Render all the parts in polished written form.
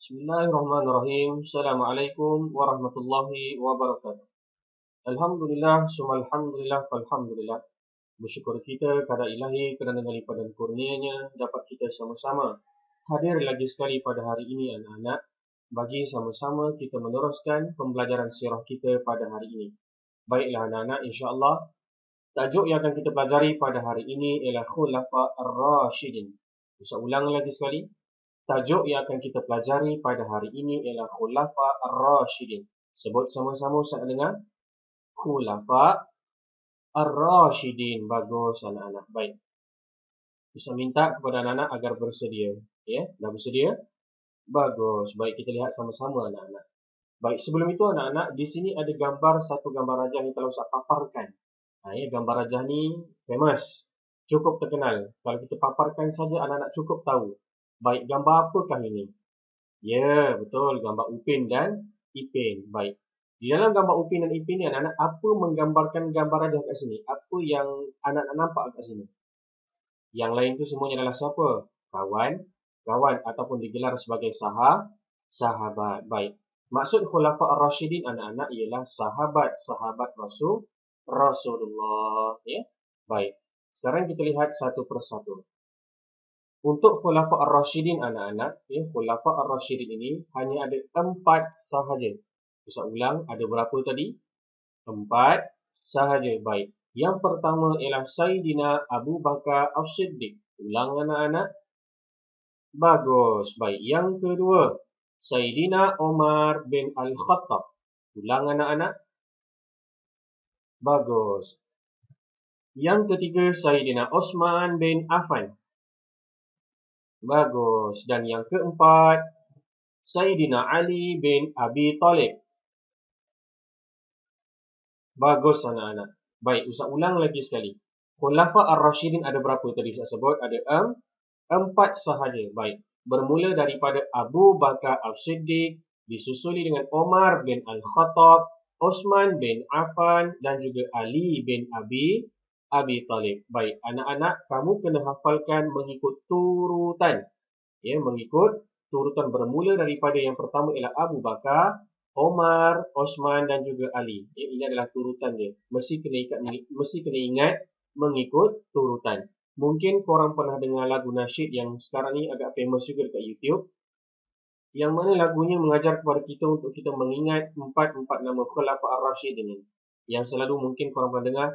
Bismillahirrahmanirrahim. Assalamualaikum warahmatullahi wabarakatuh. Alhamdulillah, summa alhamdulillah, falhamdulillah. Bersyukur kita kepada Ilahi kerana daripada kurnianya dapat kita sama-sama hadir lagi sekali pada hari ini anak-anak, bagi sama-sama kita meneruskan pembelajaran sirah kita pada hari ini. Baiklah anak-anak, insya-Allah tajuk yang akan kita pelajari pada hari ini ialah Khulafa Ar-Rashidin. Saya ulang lagi sekali. Tajuk yang akan kita pelajari pada hari ini ialah Khulafa Ar-Rashidin. Sebut sama-sama Ustaz dengar. Khulafa Ar-Rashidin. Bagus anak-anak. Baik. Bisa minta kepada anak-anak agar bersedia. Ya, dah bersedia? Bagus. Baik, kita lihat sama-sama anak-anak. Baik, sebelum itu anak-anak, di sini ada satu gambar rajah yang telah Ustaz paparkan. Gambar rajah ni famous. Cukup terkenal. Kalau kita paparkan saja anak-anak cukup tahu. Baik, gambar apakah ini? Ya, betul. Gambar Upin dan Ipin. Baik. Di dalam gambar Upin dan Ipin ni, anak-anak, apa menggambarkan gambar rajah kat sini? Apa yang anak-anak nampak kat sini? Yang lain tu semuanya adalah siapa? Kawan. Kawan ataupun digelar sebagai sahabat. Baik. Maksud Khulafa Ar-Rashidin anak-anak ialah sahabat-sahabat Rasulullah. Ya. Baik. Sekarang kita lihat satu persatu. Untuk Khulafa Ar-Rashidin anak-anak, Khulafa Ar-Rashidin ini hanya ada 4 sahaja. Saya ulang, ada berapa tadi? 4 sahaja. Baik. Yang pertama ialah Sayyidina Abu Bakar As-Siddiq. Ulang anak-anak. Bagus. Baik. Yang kedua, Sayyidina Umar bin Al-Khattab. Ulang anak-anak. Bagus. Yang ketiga, Sayyidina Osman bin Affan. Bagus. Dan yang keempat, Sayyidina Ali bin Abi Talib. Bagus anak-anak. Baik, Ustaz ulang lagi sekali. Khulafa Ar-Rashidin ada berapa tadi saya sebut? Ada 4 sahaja. Baik. Bermula daripada Abu Bakar As-Siddiq, disusuli dengan Umar bin Al-Khattab, Osman bin Affan dan juga Ali bin Abi Talib. Baik, anak-anak, kamu kena hafalkan mengikut turutan. Ya, mengikut turutan bermula daripada yang pertama ialah Abu Bakar, Omar, Osman dan juga Ali. Ya, ini adalah turutan dia. Mesti kena ingat mengikut turutan. Mungkin korang pernah dengar lagu nasyid yang sekarang ni agak famous juga dekat YouTube. Yang mana lagunya mengajar kepada kita untuk kita mengingat 4 nama Khulafa Ar-Rashidin ini. Yang selalu mungkin korang pernah dengar.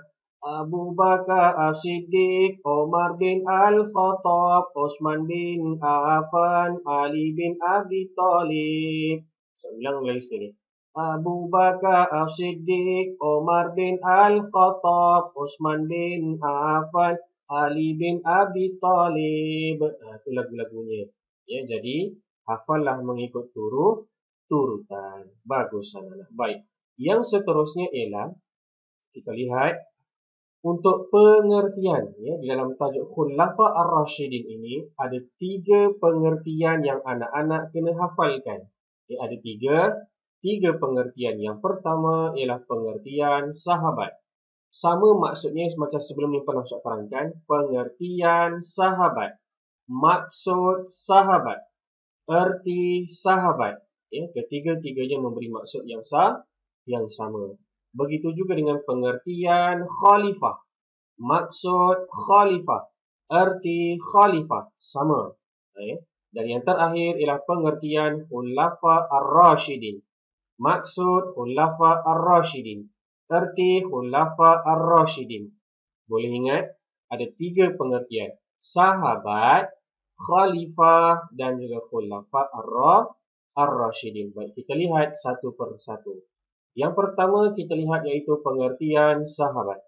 Abu Bakar As-Siddiq, Omar bin Al-Khattab, Osman bin Affan, Ali bin Abi Talib. Saya ulang lagi sekali. Abu Bakar As-Siddiq, Omar bin Al-Khattab, Osman bin Affan, Ali bin Abi Talib. Itu lagu-lagunya. Ya, jadi hafallah mengikut turutan. Bagus anak-anak. Baik. Yang seterusnya ialah kita lihat untuk pengertian, ya, di dalam tajuk Khulafa Ar-Rashidin ini ada 3 pengertian yang anak-anak kena hafalkan. Ya, ada 3 pengertian. Yang pertama ialah pengertian sahabat. Sama maksudnya macam sebelum ni pernah saya terangkan. Pengertian sahabat. Maksud sahabat. Erti sahabat. Ya, ketiga-tiganya memberi maksud yang sama. Begitu juga dengan pengertian khalifah. Maksud khalifah. Erti khalifah. Sama. Dan yang terakhir ialah pengertian Khulafa Ar-Rashidin. Maksud Khulafa Ar-Rashidin. Erti Khulafa Ar-Rashidin. Boleh ingat? Ada 3 pengertian. Sahabat, khalifah dan juga Khulafa Ar-Rashidin. Baik, kita lihat satu persatu. Yang pertama kita lihat iaitu pengertian sahabat.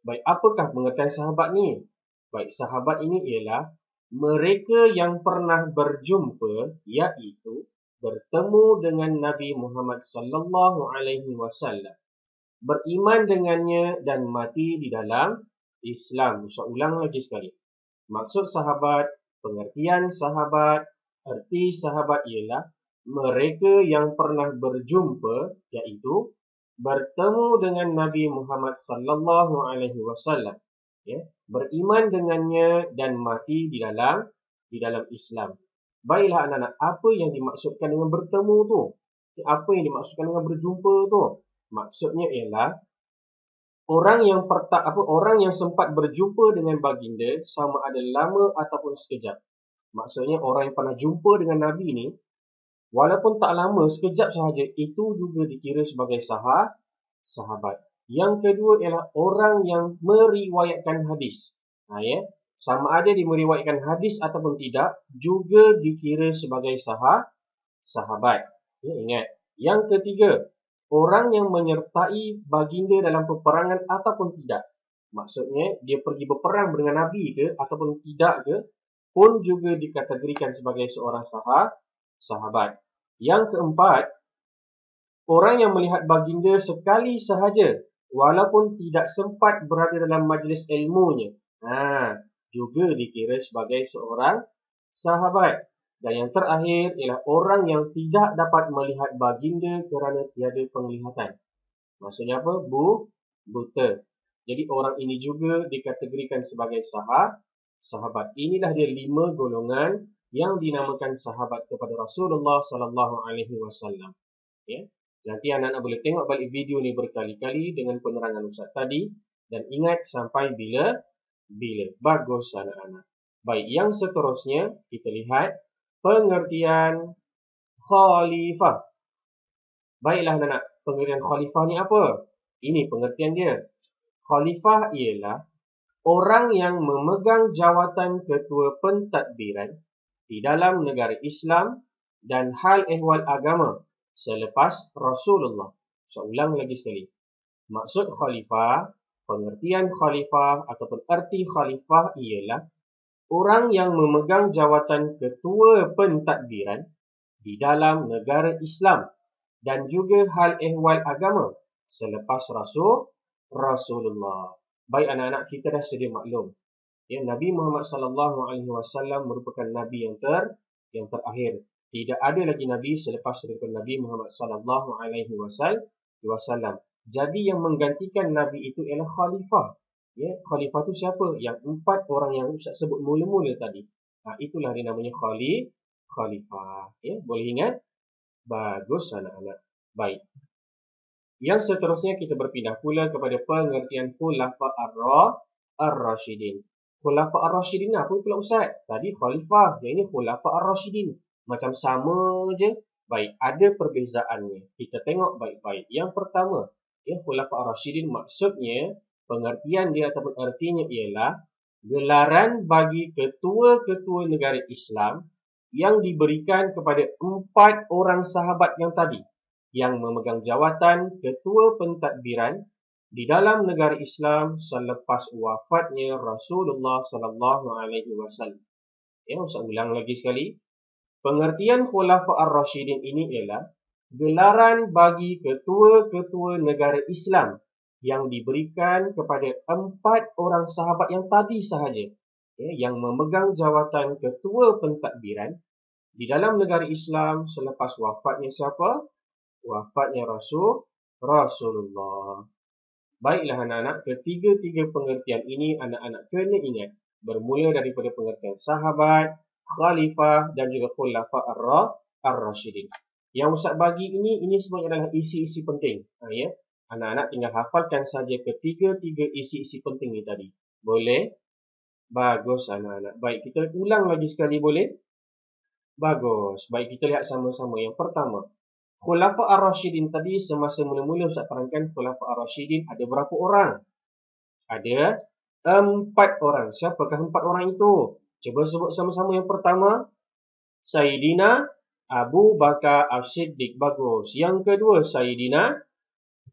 Baik, apakah pengertian sahabat ni? Baik, sahabat ini ialah mereka yang pernah berjumpa, iaitu bertemu dengan Nabi Muhammad sallallahu alaihi wasallam, beriman dengannya dan mati di dalam Islam. Saya ulang lagi sekali. Maksud sahabat, pengertian sahabat, erti sahabat ialah mereka yang pernah berjumpa, iaitu bertemu dengan Nabi Muhammad sallallahu alaihi wasallam, ya, beriman dengannya dan mati di dalam Islam. Baiklah anak-anak, apa yang dimaksudkan dengan bertemu tu? Apa yang dimaksudkan dengan berjumpa tu? Maksudnya ialah orang yang sempat berjumpa dengan baginda sama ada lama ataupun sekejap. Maksudnya orang yang pernah jumpa dengan Nabi ni, walaupun tak lama, sekejap sahaja, itu juga dikira sebagai sahabat. Yang kedua ialah orang yang meriwayatkan hadis. Ya. Sama ada dia meriwayatkan hadis ataupun tidak, juga dikira sebagai sahabat. Ya, ingat. Yang ketiga, orang yang menyertai baginda dalam peperangan ataupun tidak. Maksudnya, dia pergi berperang dengan Nabi ke ataupun tidak ke, pun juga dikategorikan sebagai seorang sahabat. Yang keempat, orang yang melihat baginda sekali sahaja, walaupun tidak sempat berada dalam majlis ilmunya, juga dikira sebagai seorang sahabat. Dan yang terakhir ialah orang yang tidak dapat melihat baginda kerana tiada penglihatan. Maksudnya apa? Buta. Jadi orang ini juga dikategorikan sebagai sahabat. Inilah dia 5 golongan yang dinamakan sahabat kepada Rasulullah sallallahu alaihi wasallam. Ya. Nanti anak-anak boleh tengok balik video ni berkali-kali dengan penerangan Ustaz tadi dan ingat sampai bila. Bagus anak-anak. Baik, yang seterusnya kita lihat pengertian khalifah. Baiklah anak-anak, pengertian khalifah ni apa? Ini pengertian dia. Khalifah ialah orang yang memegang jawatan ketua pentadbiran di dalam negara Islam dan hal ehwal agama selepas Rasulullah. Saya ulang lagi sekali. Maksud khalifah, pengertian khalifah ataupun erti khalifah ialah orang yang memegang jawatan ketua pentadbiran di dalam negara Islam dan juga hal ehwal agama selepas Rasulullah. Baik anak-anak, kita dah sedia maklum. Ya, Nabi Muhammad sallallahu alaihi wasallam merupakan nabi yang terakhir. Tidak ada lagi nabi selepas daripada Nabi Muhammad sallallahu alaihi wasallam. Jadi yang menggantikan nabi itu ialah khalifah. Ya, khalifah tu siapa? Yang 4 orang yang Ustaz sebut mula-mula tadi. Itulah dia namanya khalifah. Ya, boleh ingat? Bagus anak-anak. Baik. Yang seterusnya kita berpindah pula kepada pengertian khulafa ar-rasyidin. Khulafa ar-rasyidin apa pula Ustaz? Tadi khalifah, yang ini khulafa ar-rasyidin. Macam sama je. Baik, ada perbezaannya. Kita tengok baik-baik. Yang pertama, ya, khulafa ar-rasyidin maksudnya, pengertian dia ataupun artinya ialah gelaran bagi ketua-ketua negara Islam yang diberikan kepada 4 orang sahabat yang tadi, yang memegang jawatan ketua pentadbiran di dalam negara Islam selepas wafatnya Rasulullah sallallahu alaihi wasallam. Ya, Ustaz ulang lagi sekali. Pengertian khulafa ar-rasyidin ini ialah gelaran bagi ketua-ketua negara Islam yang diberikan kepada 4 orang sahabat yang tadi sahaja, ya, yang memegang jawatan ketua pentadbiran di dalam negara Islam selepas wafatnya siapa? Wafatnya Rasulullah. Baiklah anak-anak, ketiga-tiga pengertian ini anak-anak kena ingat. Bermula daripada pengertian sahabat, khalifah dan juga khulafa ar-rasyidin. Yang Ustaz bagi ini sebenarnya adalah isi-isi penting. Ya. Anak-anak tinggal hafalkan saja ketiga-tiga isi-isi penting ni tadi. Boleh? Bagus anak-anak. Baik, kita ulang lagi sekali boleh? Bagus. Baik, kita lihat sama-sama. Yang pertama, khulafa ar-rasyidin tadi semasa mula-mula Ustaz terangkan khulafa ar-rasyidin ada berapa orang? Ada 4 orang. Siapakah 4 orang itu? Cuba sebut sama-sama. Yang pertama, Sayyidina Abu Bakar As-Siddiq. Bagus. Yang kedua, Sayyidina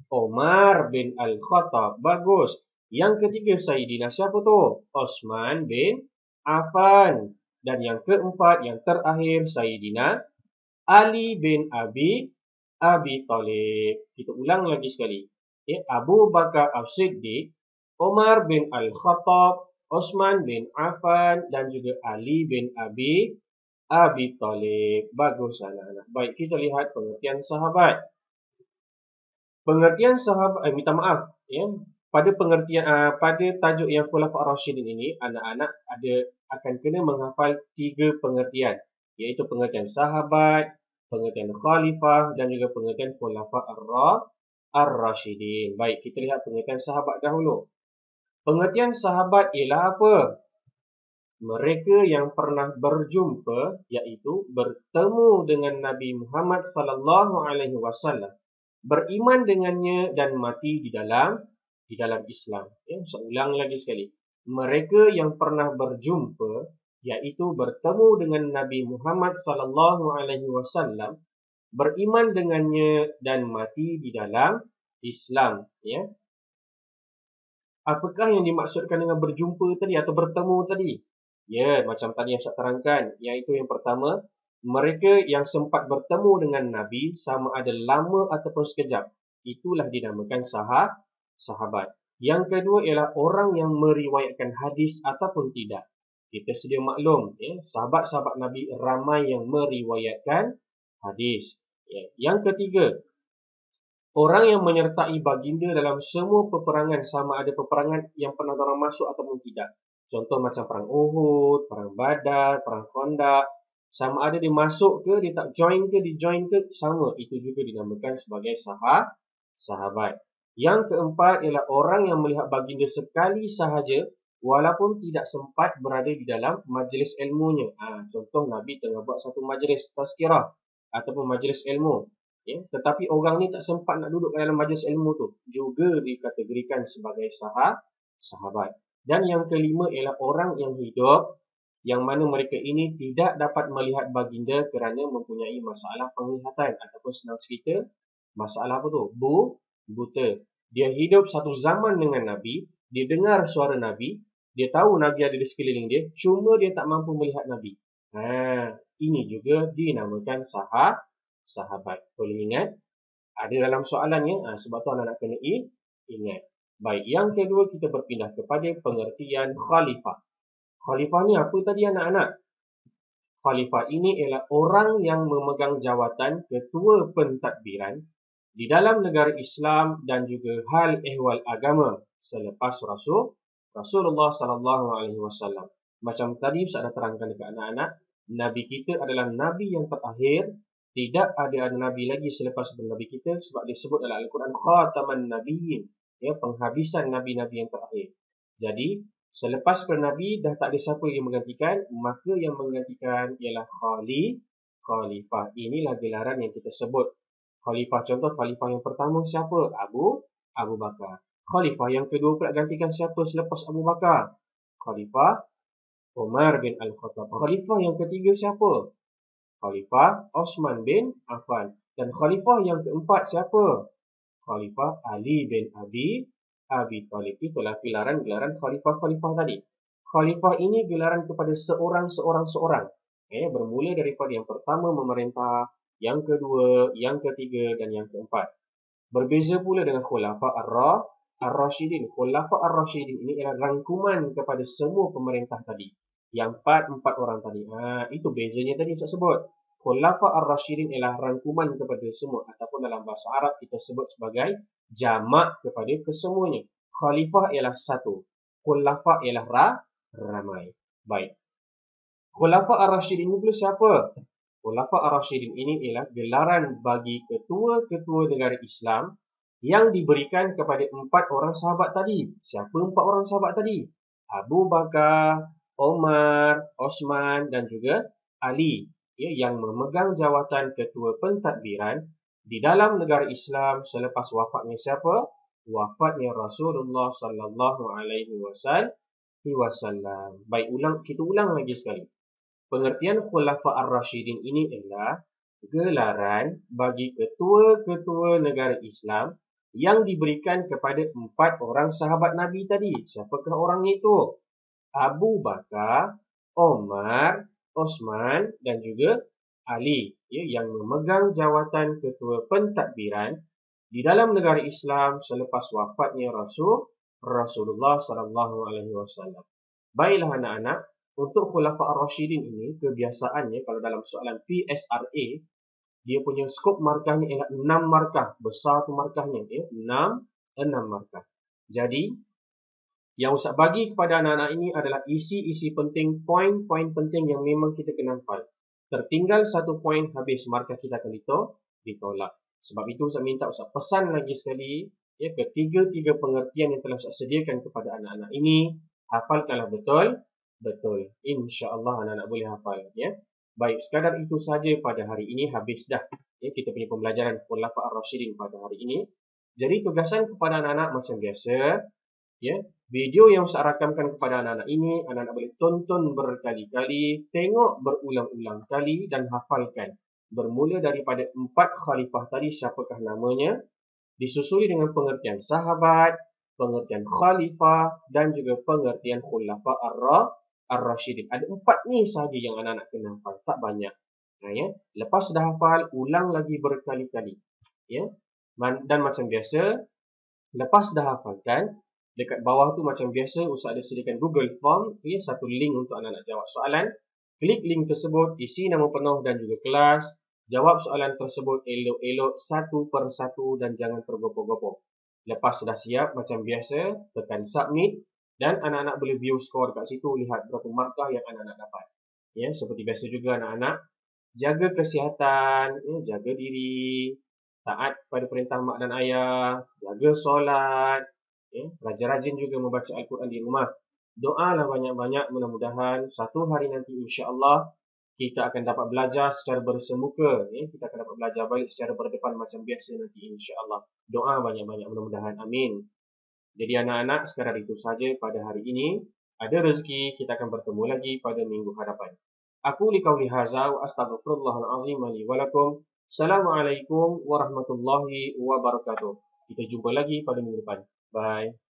Umar bin Al-Khattab. Bagus. Yang ketiga, Sayyidina siapa tu? Osman bin Affan. Dan yang keempat, yang terakhir, Sayyidina Ali bin Abi Talib. Kita ulang lagi sekali. Ya, Abu Bakar As-Siddiq, Umar bin Al-Khattab, Osman bin Affan dan juga Ali bin Abi Talib. Bagus anak-anak. Baik, kita lihat pengertian sahabat. Pengertian sahabat, minta maaf, ya. Pada pengertian pada tajuk yang khulafa ar-rasyidin ini, anak-anak akan kena menghafal 3 pengertian. iaitu pengertian sahabat, pengertian khalifah dan juga pengertian khulafa ar-rasyidin. Baik, kita lihat pengertian sahabat dahulu. Pengertian sahabat ialah apa? Mereka yang pernah berjumpa, iaitu bertemu dengan Nabi Muhammad sallallahu alaihi wasallam, beriman dengannya dan mati di dalam Islam. Ya, saya ulang lagi sekali. Mereka yang pernah berjumpa, iaitu bertemu dengan Nabi Muhammad sallallahu alaihi wasallam, beriman dengannya dan mati di dalam Islam. Ya. Apakah yang dimaksudkan dengan berjumpa tadi atau bertemu tadi? Ya, macam tadi yang saya terangkan, iaitu yang pertama, mereka yang sempat bertemu dengan Nabi sama ada lama ataupun sekejap. Itulah dinamakan sahabat. Yang kedua ialah orang yang meriwayatkan hadis ataupun tidak. Kita sedia maklum, ya, sahabat-sahabat Nabi ramai yang meriwayatkan hadis. Ya. Yang ketiga, orang yang menyertai baginda dalam semua peperangan sama ada peperangan yang pernah orang masuk ataupun tidak. Contoh macam perang Uhud, perang Badar, perang Khandaq. Sama ada dia masuk ke, dia tak join ke, dia join ke, sama. Itu juga dinamakan sebagai sahabat. Yang keempat ialah orang yang melihat baginda sekali sahaja walaupun tidak sempat berada di dalam majlis ilmunya. Contoh Nabi tengah buat satu majlis tazkirah ataupun majlis ilmu. Ya, tetapi orang ni tak sempat nak duduk dalam majlis ilmu tu. Juga dikategorikan sebagai sahabat. Dan yang kelima ialah orang yang hidup yang mana mereka ini tidak dapat melihat baginda kerana mempunyai masalah penglihatan ataupun senang cerita masalah apa tu? Buta. Dia hidup satu zaman dengan Nabi, dia dengar suara Nabi, dia tahu Nabi ada di sekeliling dia, cuma dia tak mampu melihat Nabi. Ini juga dinamakan sahabat. Boleh ingat? Ada dalam soalannya, sebab tu anak-anak kena ingat. Baik, yang kedua kita berpindah kepada pengertian khalifah. Khalifah ni apa tadi anak-anak? Khalifah ini ialah orang yang memegang jawatan ketua pentadbiran di dalam negara Islam dan juga hal ehwal agama selepas Rasulullah sallallahu alaihi wasallam. Macam tadi saya dah terangkan dekat anak-anak, Nabi kita adalah Nabi yang terakhir. Tidak ada Nabi lagi selepas Nabi kita sebab disebut dalam Al-Quran khataman nabiyyin. Ya, penghabisan Nabi-Nabi yang terakhir. Jadi, selepas Nabi dah tak ada siapa yang menggantikan, maka yang menggantikan ialah khalifah. Inilah gelaran yang kita sebut. Khalifah, contoh khalifah yang pertama siapa? Abu Bakar. Khalifah yang kedua pula gantikan siapa selepas Abu Bakar? Khalifah Umar bin Al-Khattab. Khalifah yang ketiga siapa? Khalifah Osman bin Affan. Dan khalifah yang keempat siapa? Khalifah Ali bin Abi Thalib. Itulah gelaran khalifah-khalifah tadi. Khalifah ini gelaran kepada seorang. Bermula daripada yang pertama memerintah, yang kedua, yang ketiga dan yang keempat. Berbeza pula dengan khulafa ar-rasyidin. Khulafa ar-rasyidin ini ialah rangkuman kepada semua pemerintah tadi. Yang empat orang tadi. Itu bezanya tadi saya sebut. Khulafa ar-rasyidin ialah rangkuman kepada semua ataupun dalam bahasa Arab kita sebut sebagai jamak kepada kesemuanya. Khalifah ialah satu, khulafa ialah ramai. Baik. Khulafa ar-rasyidin ini pula siapa? Khulafa ar-rasyidin ini ialah gelaran bagi ketua-ketua negara Islam yang diberikan kepada 4 orang sahabat tadi. Siapa 4 orang sahabat tadi? Abu Bakar, Umar, Osman dan juga Ali. Yang memegang jawatan ketua pentadbiran di dalam negara Islam selepas wafatnya siapa? Wafatnya Rasulullah sallallahu alaihi wasallam. Baik, kita ulang lagi sekali. Pengertian khulafa ar-rasyidin ini ialah gelaran bagi ketua-ketua negara Islam yang diberikan kepada 4 orang sahabat Nabi tadi. Siapakah orangnya itu? Abu Bakar, Umar, Osman dan juga Ali, yang memegang jawatan ketua pentadbiran di dalam negara Islam selepas wafatnya Rasulullah sallallahu alaihi wasallam. Baiklah anak-anak, untuk khulafa ar-rasyidin ini kebiasaannya kalau dalam soalan PSRA dia punya skop markahnya ialah 6 markah, besar tu markahnya, 6 markah. Jadi yang Ustaz bagi kepada anak-anak ini adalah isi-isi penting, poin-poin penting yang memang kita kena hafal. tertinggal 1 poin habis markah kita akan ditolak. Sebab itu saya minta Ustaz pesan lagi sekali, ya, ketiga-tiga pengertian yang telah Ustaz sediakan kepada anak-anak ini, hafalkanlah betul. Insya-Allah anak-anak boleh hafal, ya. Baik, sekadar itu saja pada hari ini, habis dah, ya, kita punya pembelajaran Khulafa' ar-Rasyidin pada hari ini. Jadi tugasan kepada anak-anak macam biasa, ya, video yang Ustaz rakamkan kepada anak-anak ini, anak-anak boleh tonton berkali-kali, tengok berulang-ulang kali dan hafalkan. Bermula daripada 4 khalifah tadi, siapakah namanya, disusuli dengan pengertian sahabat, pengertian khalifah dan juga pengertian Khulafa' ar-Rasyidin. Ada 4 ni sahaja yang anak-anak kena hafal, tak banyak. Nah, ya, lepas dah hafal, ulang lagi berkali-kali. Ya. Dan macam biasa, lepas dah hafalkan, dekat bawah tu macam biasa Ustaz ada sediakan Google Form, ya, satu link untuk anak-anak jawab soalan. Klik link tersebut, isi nama penuh dan juga kelas. Jawab soalan tersebut elok-elok satu per satu dan jangan tergopoh-gopoh. Lepas dah siap macam biasa, tekan submit dan anak-anak boleh view skor kat situ, lihat berapa markah yang anak-anak dapat. Ya, seperti biasa juga anak-anak, jaga kesihatan, ya, jaga diri, taat pada perintah mak dan ayah, jaga solat, ya, rajin-rajin juga membaca Al-Quran di rumah. Doalah banyak-banyak, mudah-mudahan satu hari nanti insya-Allah kita akan dapat belajar secara bersemuka, ya. Kita akan dapat belajar balik secara berdepan macam biasa nanti insya-Allah. Doa banyak-banyak, mudah-mudahan, amin. Jadi anak-anak, sekadar itu saja pada hari ini. Ada rezeki kita akan bertemu lagi pada minggu hadapan. Aku liqauli hadza wa astaghfirullahal azim li wa lakum. Assalamualaikum warahmatullahi wabarakatuh. Kita jumpa lagi pada minggu depan. Bye.